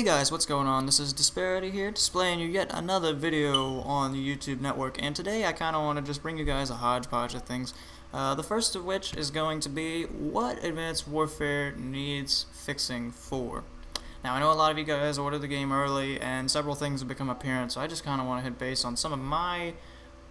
Hey guys, what's going on? This is Disparity here, displaying you yet another video on the YouTube network, and today I kind of want to just bring you guys a hodgepodge of things. The first of which is going to be what Advanced Warfare needs fixing for. Now, I know a lot of you guys ordered the game early, and several things have become apparent, so I just kind of want to hit base on some of my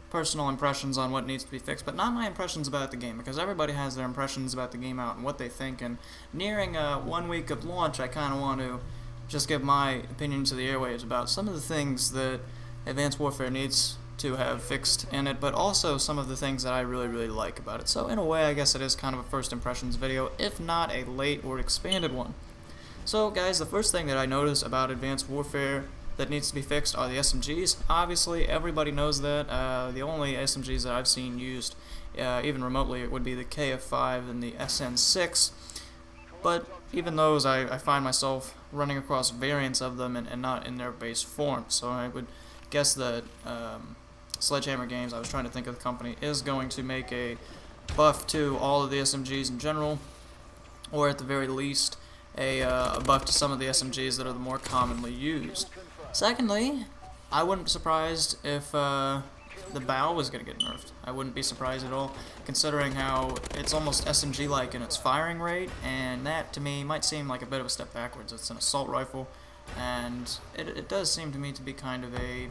personal impressions on what needs to be fixed, but not my impressions about the game, because everybody has their impressions about the game out and what they think, and nearing 1 week of launch, I kind of want to just give my opinion to the airwaves about some of the things that Advanced Warfare needs to have fixed in it, but also some of the things that I really like about it. So in a way, I guess it is kind of a first impressions video, if not a late or expanded one. So guys, the first thing that I noticed about Advanced Warfare that needs to be fixed are the SMGs. Obviously, everybody knows that. The only SMGs that I've seen used, even remotely, would be the KF5 and the SN6. But even those, I find myself running across variants of them and not in their base form. So I would guess that Sledgehammer Games, I was trying to think of the company, is going to make a buff to all of the SMGs in general, or at the very least, a buff to some of the SMGs that are the more commonly used. Secondly, I wouldn't be surprised if the bow was going to get nerfed. I wouldn't be surprised at all, considering how it's almost SMG-like in its firing rate, and that to me might seem like a bit of a step backwards. It's an assault rifle, and it does seem to me to be kind of a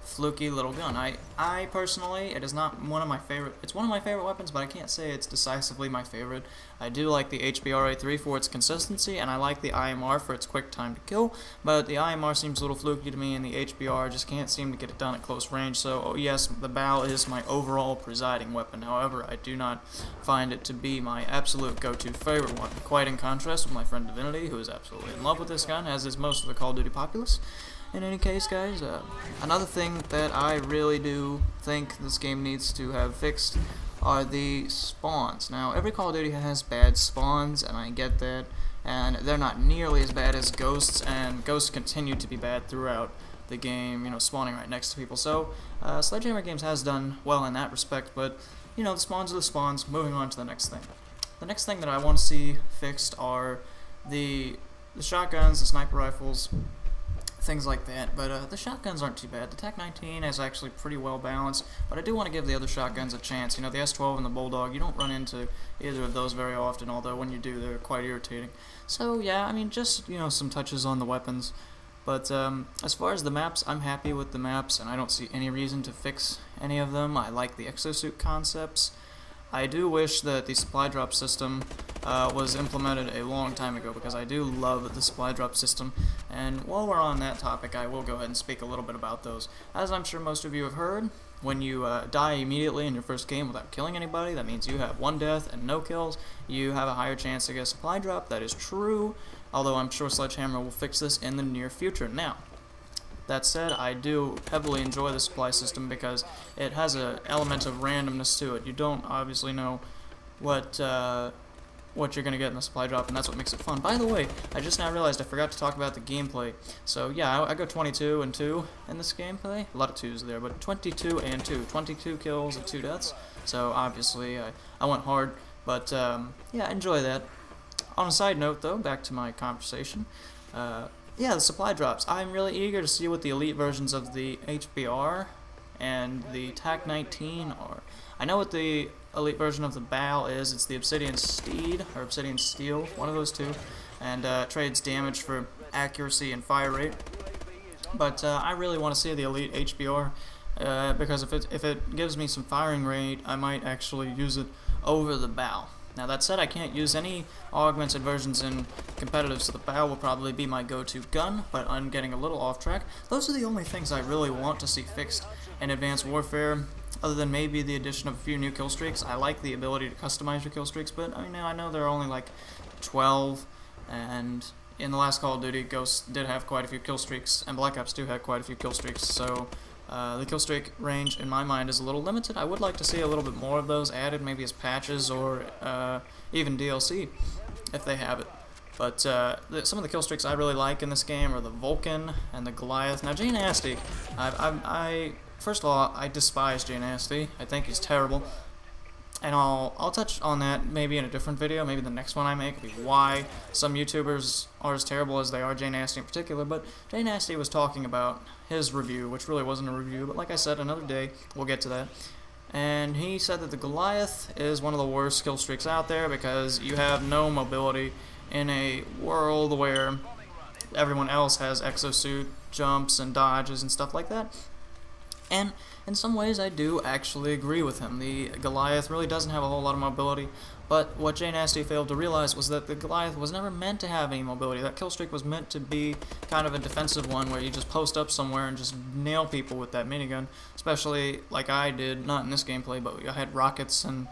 fluky little gun. I personally, it is not one of my favorite, it's one of my favorite weapons, but I can't say it's decisively my favorite. I do like the HBR-A3 for its consistency, and I like the IMR for its quick time to kill, but the IMR seems a little fluky to me, and the HBR just can't seem to get it done at close range. So oh yes, the bow is my overall presiding weapon. However, I do not find it to be my absolute go-to favorite one, quite in contrast with my friend Divinity, who is absolutely in love with this gun, as is most of the Call of Duty populace. In any case, guys, another thing that I really do think this game needs to have fixed are the spawns. Now, every Call of Duty has bad spawns, and I get that, and they're not nearly as bad as Ghosts, and Ghosts continue to be bad throughout the game, you know, spawning right next to people. So, Sledgehammer Games has done well in that respect, but, you know, the spawns are the spawns. Moving on to the next thing. The next thing that I want to see fixed are the shotguns, the sniper rifles, things like that, but the shotguns aren't too bad. The TAC-19 is actually pretty well balanced, but I do want to give the other shotguns a chance. You know, the S12 and the Bulldog, you don't run into either of those very often, although when you do, they're quite irritating. So yeah, I mean, just, you know, some touches on the weapons. But as far as the maps, I'm happy with the maps, and I don't see any reason to fix any of them. I like the exosuit concepts. I do wish that the supply drop system was implemented a long time ago, because I do love the supply drop system, and while we're on that topic, I will go ahead and speak a little bit about those. As I'm sure most of you have heard, when you die immediately in your first game without killing anybody, that means you have 1 death and no kills, you have a higher chance to get a supply drop. That is true, although I'm sure Sledgehammer will fix this in the near future. Now, that said, I do heavily enjoy the supply system because it has an element of randomness to it. You don't obviously know what you're going to get in the supply drop, and that's what makes it fun. By the way, I just now realized I forgot to talk about the gameplay. So yeah, I go 22 and 2 in this gameplay. A lot of 2s there, but 22 and 2. 22 kills and 2 deaths. So obviously I went hard, but yeah, enjoy that. On a side note though, back to my conversation, yeah, the supply drops. I'm really eager to see what the elite versions of the HBR and the TAC-19 are. I know what the elite version of the BAL is. It's the Obsidian Steed, or Obsidian Steel, one of those two, and trades damage for accuracy and fire rate. But I really want to see the elite HBR, because if it gives me some firing rate, I might actually use it over the BAL. Now that said, I can't use any augmented versions in competitive, so the BAL will probably be my go-to gun, but I'm getting a little off track. Those are the only things I really want to see fixed in Advanced Warfare, other than maybe the addition of a few new kill streaks. I like the ability to customize your kill streaks, but I know there are only like 12, and in the last Call of Duty, Ghosts did have quite a few kill streaks, and Black Ops 2 had quite a few kill streaks, so the kill streak range, in my mind, is a little limited. I would like to see a little bit more of those added, maybe as patches or even DLC, if they have it. But some of the kill streaks I really like in this game are the Vulcan and the Goliath. Now, Jay Nasty, first of all, I despise Jay Nasty. I think he's terrible. and I'll touch on that maybe in a different video, maybe the next one I make, will be why some YouTubers are as terrible as they are, Jay Nasty in particular. But Jay Nasty was talking about his review, which really wasn't a review, but like I said, another day, we'll get to that. And he said that the Goliath is one of the worst kill streaks out there because you have no mobility in a world where everyone else has exosuit jumps and dodges and stuff like that. And in some ways I do actually agree with him. The Goliath really doesn't have a whole lot of mobility, but what Jay Nasty failed to realize was that the Goliath was never meant to have any mobility. That kill streak was meant to be kind of a defensive one where you just post up somewhere and just nail people with that minigun, especially like I did, not in this gameplay, but I had rockets and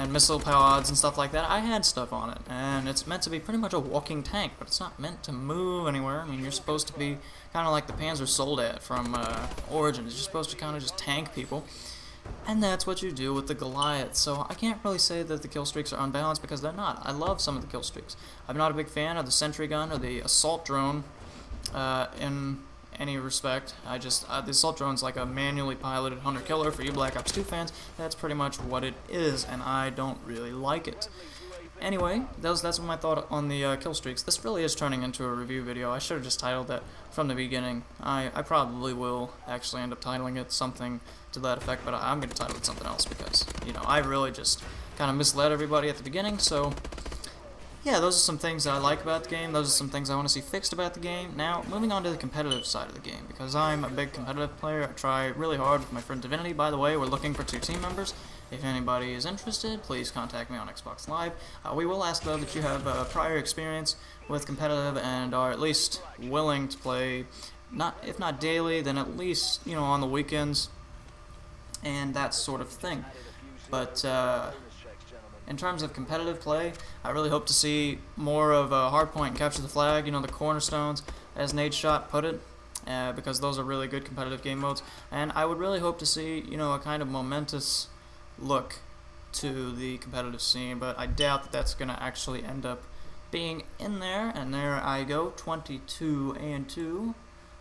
missile pods and stuff like that. I had stuff on it, and it's meant to be pretty much a walking tank, but it's not meant to move anywhere. I mean, you're supposed to be kind of like the Panzer Soldat from Origins. You're supposed to kind of just tank people, and that's what you do with the Goliath. So I can't really say that the kill streaks are unbalanced because they're not. I love some of the kill streaks. I'm not a big fan of the sentry gun or the assault drone in any respect. The assault drone's like a manually piloted hunter-killer for you Black Ops 2 fans. That's pretty much what it is, and I don't really like it. Anyway, that's my thought on the kill streaks. This really is turning into a review video. I should have just titled that from the beginning. I probably will actually end up titling it something to that effect, but I'm going to title it something else because, you know, I really just kind of misled everybody at the beginning. So yeah, those are some things that I like about the game. Those are some things I want to see fixed about the game. Now, moving on to the competitive side of the game, because I'm a big competitive player. I try really hard with my friend Divinity. By the way, we're looking for 2 team members. If anybody is interested, please contact me on Xbox Live. We will ask, though, that you have prior experience with competitive and are at least willing to play, if not daily, then at least, you know, on the weekends and that sort of thing. But in terms of competitive play, I really hope to see more of Hardpoint and Capture the Flag, you know, the cornerstones, as Nadeshot put it, because those are really good competitive game modes. And I would really hope to see, you know, a kind of momentous look to the competitive scene, but I doubt that that's going to actually end up being in there. And there I go, 22-2.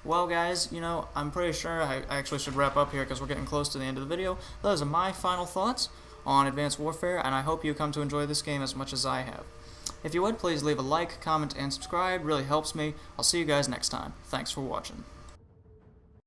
Well, guys, you know, I'm pretty sure I actually should wrap up here because we're getting close to the end of the video. Those are my final thoughts on Advanced Warfare, and I hope you come to enjoy this game as much as I have. If you would, please leave a like, comment, and subscribe. Really helps me. I'll see you guys next time. Thanks for watching.